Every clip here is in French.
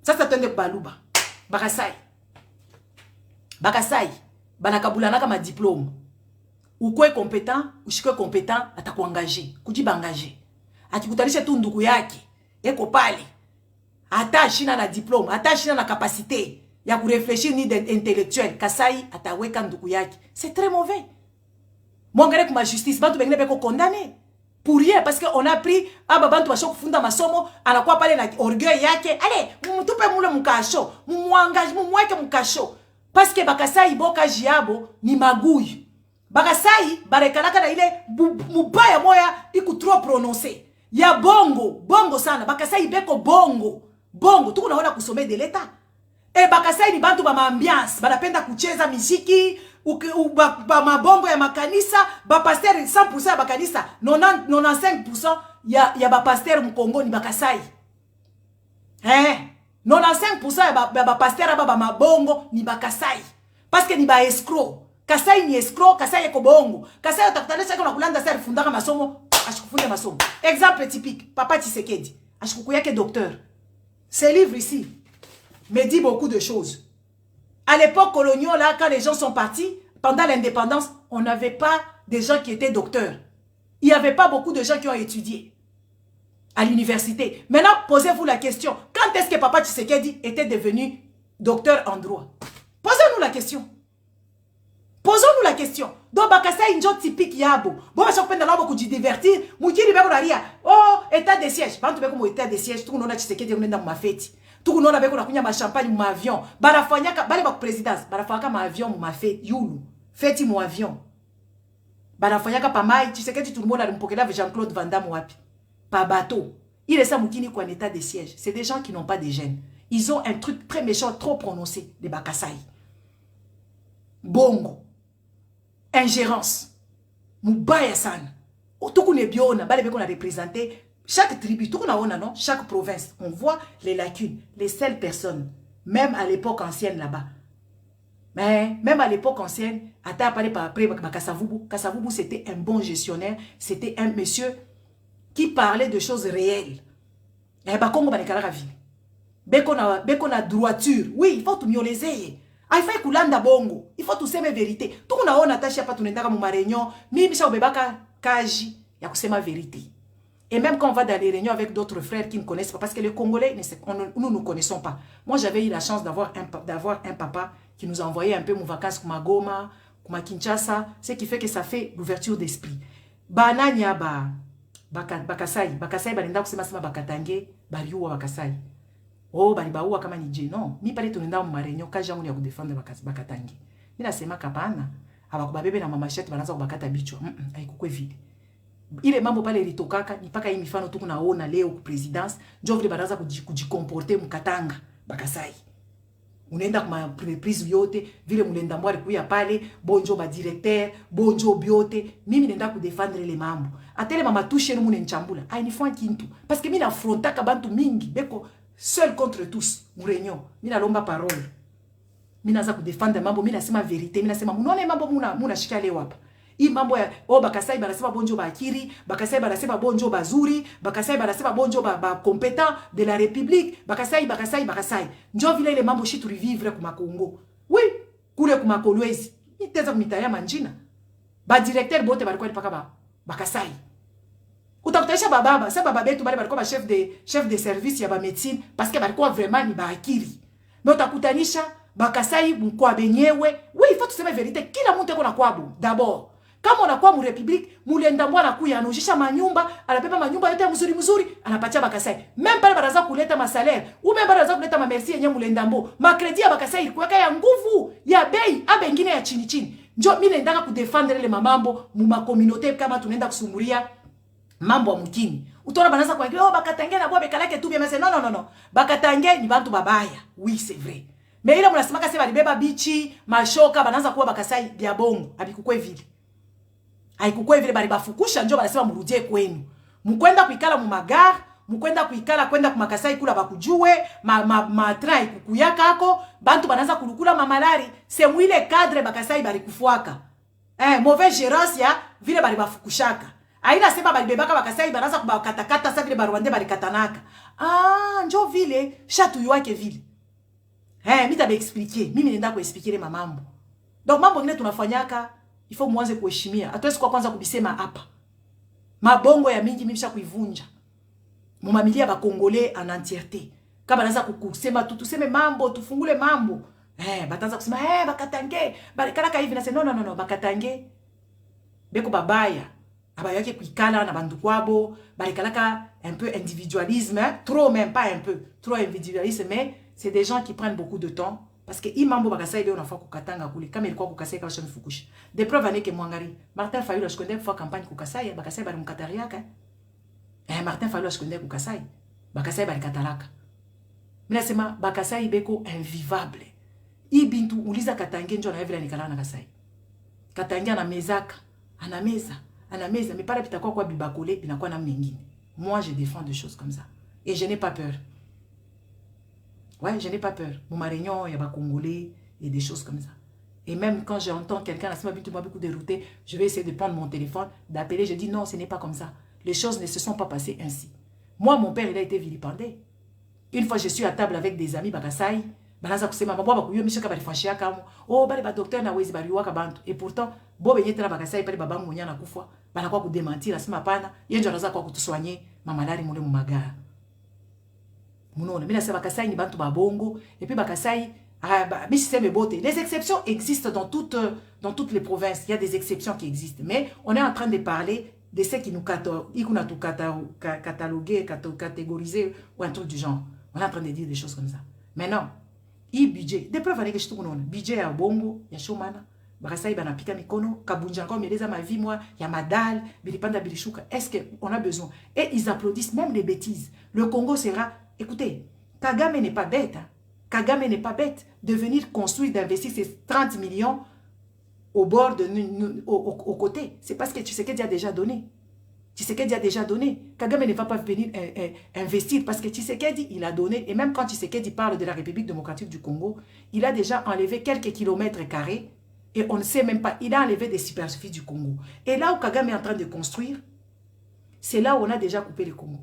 Sasa twende kubaluba. Bakasai. Bakasai. Banakabulana kama diplôme. Ukwe compétent, ushikwe compétent, atakuangaje. Kujiba angaje. Akikutanisha tu ndugu yake. Eko pale. Ata shina na diplôme, ata shina na capacité ya kurefléchir ni intellectuel. Kasai ataweka ndugu yake. C'est très mauvais. Mwangale kuma justice, bantu bengine beko condamné. Pour rien, parce qu'on a pris, bantu basho kufunda masomo, anakuwa pale na orgueil yake. Allez, mumutupe mule mukasho, mumuangaje, mumweke mukasho. Parce que Bakasai boka jiabo ni magouille. Bakasai barekanaka na ile mubaya moya iku trop prononcé. Ya bongo sana. Bakasai beko bongo. Tuku naona kusome de l'État. E Bakasai ni bantu ba ambiance, banapenda kucheza miziki, ba mabombo ya makanisa, ba pasteur 100% ya makanisa, 95% ya ba pasteur mkongo ni Bakasai. 95% ya ba pasteur ba mabongo ni Bakasai. Parce que ni ba escroc. Kasai ni escroc, Kasai eko bongo. Kasai utakutanisha kwa kulanda sasa fundaka masomo, ashikufunde masomo. Exemple typique, Papa Tshisekedi, ashikuku yake docteur. Ce livre ici me dit beaucoup de choses. À l'époque coloniale, là, quand les gens sont partis, pendant l'indépendance, on n'avait pas des gens qui étaient docteurs. Il n'y avait pas beaucoup de gens qui ont étudié à l'université. Maintenant, posez-vous la question. Quand est-ce que Papa Tshisekedi était devenu docteur en droit? Posez-nous la question. Posons-nous la question. Donc, Bakasai injo typique yabo. Bon, parce qu'on peut nous divertir. Moutiri beko ria. Oh, état de siège. Bantu beko mo état de siège. Tout le monde a Tshisekedi on est dans ma fête. Tout le monde a beko na kunya ma champagne ma avion. Barafanyaka bale ba présidence. Barafanyaka ma avion ma fête yulu. Fête mo avion. Barafanyaka pa mai Tshisekedi tout le monde a mpokela avec Jean-Claude Van Damme wapi. Pa bateau. Il est ça moutini quoi en état de siège. C'est des gens qui n'ont pas de gêne. Ils ont un truc très méchant, trop prononcé, les Bakasai. Bongo. Ingérence. Mubaya sana. Tout qu'on est bien, on a représenté chaque tribu, tout qu'on a non, chaque province. On voit les lacunes, les seules personnes, même à l'époque ancienne là-bas. Mais même à l'époque ancienne, à parlé par après Kassavubu, Kassavubu c'était un bon gestionnaire, c'était un monsieur qui parlait de choses réelles. Et bah Congo banikala ville. Beko na droiture. Oui, il faut tout mieux les aider. Il faut kulanda bongo. Il faut tout sema vérité. Tout on a on attaché à pas tout n'entaka mu réunion. Mimi ça obebaka kaji ya kusema vérité. Et même quand on va dans les réunions avec d'autres frères qui ne connaissent pas, parce que les Congolais, nous ne connaissons pas. Moi, j'avais eu la chance d'avoir un papa qui nous a envoyé un peu mon vacances comme à Goma, comme à Kinshasa, ce qui fait que ça fait l'ouverture d'esprit. Bananya Bakasai banenda kusema sema Bakatange, baliua Bakasai. Oh, balibaua kama ni je. Non, mi pale tunaenda mu réunion kaji yangu ya kudefendre Bakatange. Mimi nasema kapana, abakubabebe na mama sheti banaanza kubakata bichwa. Haikukwe vile. Ile mambo pale litokaka ni paka hii mifano tu kunaona leo ku presidence ndio vile banaanza kujikomporter mkatanga Bakasai. Unaenda kwa reprise yote vile mulenda mwari kuya pale bonjo ba directeur bonjo biote mimi nenda ku défendre les mambo. Atele mama touche nous munenchambula. Ai ni fwa kintu parce que mimi na frontaka bantu mingi beko seul contre tous mu réunion. Mimi nalomba parole. Mimi naanza ku défendre mambo, mimi nasema vérité, mimi nasema munaone mambo muna shika leo hapa. Hii mambo ya Bakasai banasema bonjo ba akiri, Bakasai banasema bonjo bazuri, Bakasai banasema bonjo ba compétent de la République, Bakasai. Njo vile ile mambo shi tulivivre kuma Kongo. Oui, kule kuma Kolwezi. Niteza kumitaya manjina. Ba directeur bote balikuwa paka Bakasai. Utakutanisha baba, sasa baba betu bale balikuwa ba chef de service ya ba médecine parce que balikuwa vraiment ni ba akiri. Mais utakutanisha Bakasai mkwa benyewe. Oui, il faut tuseme vérité. Kila mtu eko na kwabo d'abord. Kama unakuwa mu République, mulenda mwana kuya anojisha manyumba, anabeba manyumba yote mzuri, anapatia Bakasai. Même pale baraza kuleta masalaire, ou même baraza kuleta ma merci yenye mulenda mbo. Ma crédit ya Bakasai ilikuwa ya nguvu, ya bei, abengine ya chini. Njo mimi nendaka ku défendre le mamambo mu ma communauté kama tunaenda kusumuria mambo ya mkini. Utona banaza kwa Bakatange na bobe kalake tu bien mais non. Bakatange ni bantu babaya. Oui, c'est vrai. Mais ile mnasemaka sema libeba bichi, mashoka banaanza kuwa Bakasai bya bongo, abikukwe vile. Haikukwe vile bali bafukusha njo banasema murudie kwenu. Mkwenda kuikala mu magare, mkwenda kuikala kwenda ku Makasai kula bakujue, ma train kukuyaka ako, bantu banaanza kulukula mamalari, c'est mwile cadre Bakasai bali kufuaka. Mauvaise gérance ya vile bali bafukushaka. Aïna sema balibebaka bakasai banaza kubakatakata sa vile barwande balikatanaka. Ah, njo vile chatu yuake vile. Mita be expliquer. Mimi nenda kuexpliquer mamambo. Donc mambo ngine tunafanyaka, il faut mwanze kuheshimia. Hatuwezi kwa kwanza kubisema hapa. Mabongo ya mingi mimi kuivunja. Mumamilia ba Congolais en entièreté. Kama naza kukusema tuseme mambo, tufungule mambo. Bataanza kusema bakatange, balikalaka hivi na non, bakatange. Beko babaya. Abayaki kuikala na bandu kwabo, balikalaka un peu individualisme, trop même pas un peu, trop individualisme, mais c'est des gens qui prennent beaucoup de temps parce que imambo bakasai be unafa kukatanga kule kama ilikuwa kukasai kama shami fukushi. De preuve aneke mwangari, Martin Fayulu ashkonde kwa campagne kukasai, bakasai bali mkatariaka. Martin Fayulu ashkonde kukasai, bakasai bali katalaka. Mina sema bakasai beko invivable. Ibintu uliza katange njo na evila nikala na kasai. Katange ana mezaka, ana meza, mais pas pita kwa bibakole binakuwa na mengine. Moi je défends des choses comme ça et je n'ai pas peur. Ouais, je n'ai pas peur. Mon réunion, il y a des Congolais et des choses comme ça. Et même quand j'entends quelqu'un, la semaine beaucoup dérouté, je vais essayer de prendre mon téléphone, d'appeler, je dis non, ce n'est pas comme ça. Les choses ne se sont pas passées ainsi. Moi, mon père, il a été vilipendé. Une fois, je suis à table avec des amis, Bagassai, Banaza kusema mabwa bakuyo mishoka balifashia kamo. Oh, bali ba docteur na wezi baliwaka bantu. Et pourtant, bobe yetera Bagassai pale babangu munya na kufa, banakuwa kudementir, asema pana, yenjo anaza kwa kutuswanye mamalari mule mumagara. Munono, mina sema Bagassai ni bantu babongo, et puis Bagassai les exceptions existent dans toutes les provinces. Il y a des exceptions qui existent. Mais on est en train de parler de ceux qui nous cataloguer, catégoriser ou un truc du genre. On est en train de dire des choses comme ça. Maintenant, il budget. Des preuves avec que budget à bongo, il y a chomana. Bagassai banapika mikono, kabunja encore meleza ma vie moi, il y a madal, bilipanda bilishuka. Est-ce qu'on a besoin? Et ils applaudissent même les bêtises. Le Congo sera, écoutez, Kagame n'est pas bête. Hein. Kagame n'est pas bête de venir construire, d'investir ces 30 millions au bord, au côté. C'est parce que Tshisekedi a déjà donné. Tshisekedi a déjà donné. Kagame ne va pas venir investir parce que Tshisekedi, il a donné. Et même quand Tshisekedi parle de la République démocratique du Congo, il a déjà enlevé quelques kilomètres carrés et on ne sait même pas. Il a enlevé des superficies du Congo. Et là où Kagame est en train de construire, c'est là où on a déjà coupé le Congo.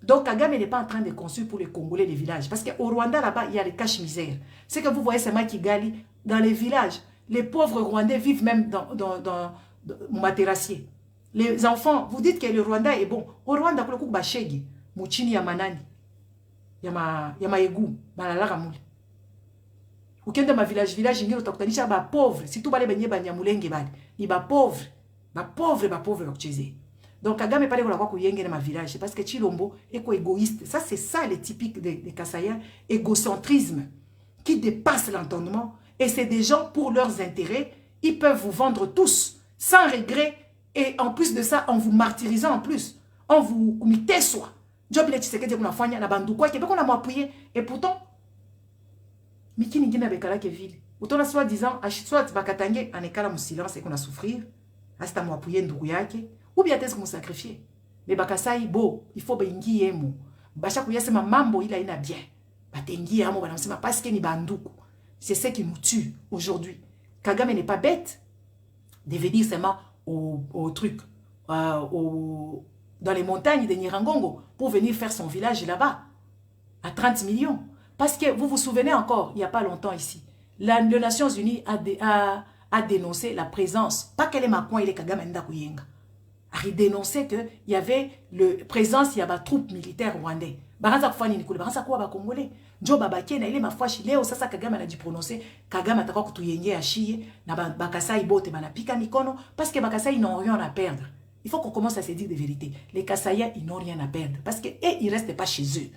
Donc Kagame n'est pas en train de construire pour les Congolais les villages. Parce qu'au Rwanda, là-bas, il y a les caches-misères. Ce que vous voyez, c'est Kigali, dans les villages. Les pauvres Rwandais vivent même dans Materassier. Les enfants, vous dites que le Rwanda est bon. Au Rwanda, il y a Bachegi, Mouchini Yamanani, Yamaegu, Malalara Moule. Ou quand ma village, il y a des pauvres. Si tout le monde est pauvre, pauvre. Donc, Kagame parle de la dans ma village. Parce que Chilombo est égoïste. Ça, c'est ça le typique des Kassaïens. Égocentrisme qui dépasse l'entendement. Et c'est des gens, pour leurs intérêts, ils peuvent vous vendre tous, sans regret. Et en plus de ça, en vous martyrisant en plus. En vous comité soi. Job il est que vous avez na bandu quoi, on a appuyé. Et pourtant, Miki Ningina Bekala qui ville. Autant la soi-disant, soit Bakatange, en écala mon silence et qu'on a souffrir. Hasta moi appuyer Ndouyake. Ou bien est-ce que vous sacrifiez? Mais Bakassai, beau, il faut bengi yemo. Bacha kuya sema mambo il a ina bien. Batengi yamo banasema parce que ni banduku. C'est ce qui nous tue aujourd'hui. Kagame n'est pas bête de venir seulement au truc, dans les montagnes de Nirangongo pour venir faire son village là-bas à 30 millions. Parce que vous vous souvenez encore, il n'y a pas longtemps ici, les Nations Unies a dénoncé la présence, pas qu'elle est ma coin, il est Kagame Ndakuyenga. Il dénonçait qu'il y avait la présence, il y a des troupes militaires rwandais. Baranza kufani nikule, baranza kuwa ba Congolais. Njo babake na ile mafashi leo sasa Kagame a dit prononcer, Kagame atakwa kutuyenge ashiye na Bakasai bote banapika mikono parce que Bakasai n'ont rien à perdre. Il faut qu'on commence à se dire des vérités. Les Kassaïens, ils n'ont rien à perdre parce que ils restent pas chez eux.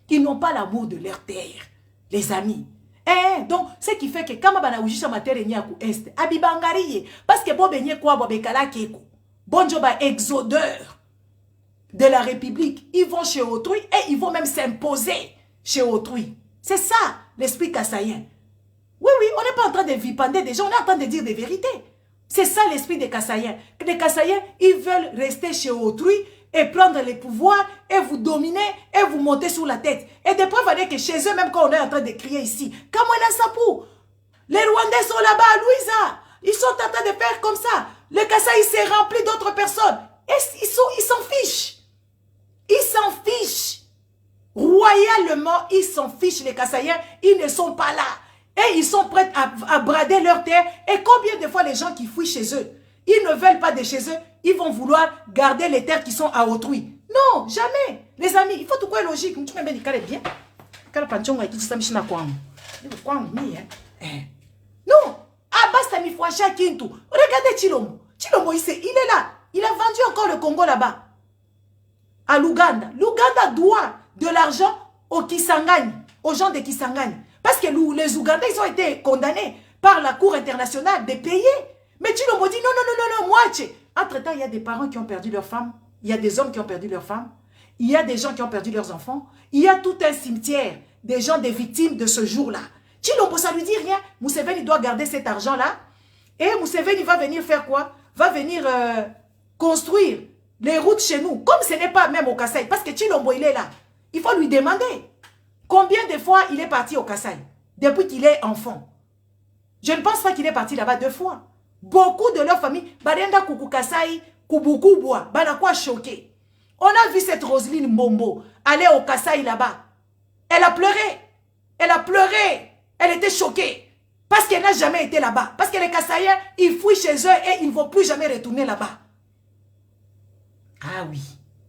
Ils n'ont pas l'amour de leur terre, les amis. Donc, ce qui fait que quand bana ujisha matere nya ku est, abibangariye parce que bo benye kwa bo bekala keko. Bonjour, exodeurs de la République, ils vont chez autrui et ils vont même s'imposer chez autrui. C'est ça, l'esprit kassaïen. Oui, on n'est pas en train de vipender des gens, on est en train de dire des vérités. C'est ça l'esprit des kassaïens. Les kassaïens, ils veulent rester chez autrui et prendre les pouvoirs et vous dominer et vous monter sur la tête. Et des preuves dire que chez eux, même quand on est en train de crier ici, comment on a ça pour? Les Rwandais sont là-bas, Louisa. Ils sont en train de faire comme ça. le Kasaï s'est rempli d'autres personnes. Et ils s'en fichent. Ils s'en fichent. Royalement, ils s'en fichent, les Kasaïens. Ils ne sont pas là. Et ils sont prêts à brader leur terre. Et combien de fois les gens qui fuient chez eux, ils ne veulent pas de chez eux, ils vont vouloir garder les terres qui sont à autrui. Non, jamais. Les amis, il faut tout quoi logique. Tu m'as dit qu'elle est bien. Non. Ah, basta mi fouacha Kintu. Regardez Chilombo. Chilombo, il est là. Il a vendu encore le Congo là-bas. À l'Ouganda. L'Ouganda doit de l'argent aux Kisangani, aux gens de Kisangani. Parce que les Ougandais, ils ont été condamnés par la Cour internationale de payer. Mais Chilombo dit non, moi, entre-temps, il y a des parents qui ont perdu leurs femmes. Il y a des hommes qui ont perdu leurs femmes. Il y a des gens qui ont perdu leurs enfants. Il y a tout un cimetière des gens, des victimes de ce jour-là. Chilombo, ça lui dit rien. Museveni doit garder cet argent-là. Et Museveni va venir faire quoi? Va venir construire les routes chez nous. Comme ce n'est pas même au Kasaï. Parce que Chilombo, il est là. Il faut lui demander. Combien de fois il est parti au Kasaï? Depuis qu'il est enfant. Je ne pense pas qu'il est parti là-bas 2 fois. Beaucoup de leur famille, Barenda Kuku Kasaï, Kubukubwa, Banakwa choqué. On a vu cette Roselyne Mbombo aller au Kasaï là-bas. Elle a pleuré. Elle a pleuré. Elle était choquée. Parce qu'elle n'a jamais été là-bas. Parce que les Kasaïens, ils fuient chez eux et ils ne vont plus jamais retourner là-bas. Ah oui.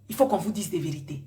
Il faut qu'on vous dise des vérités.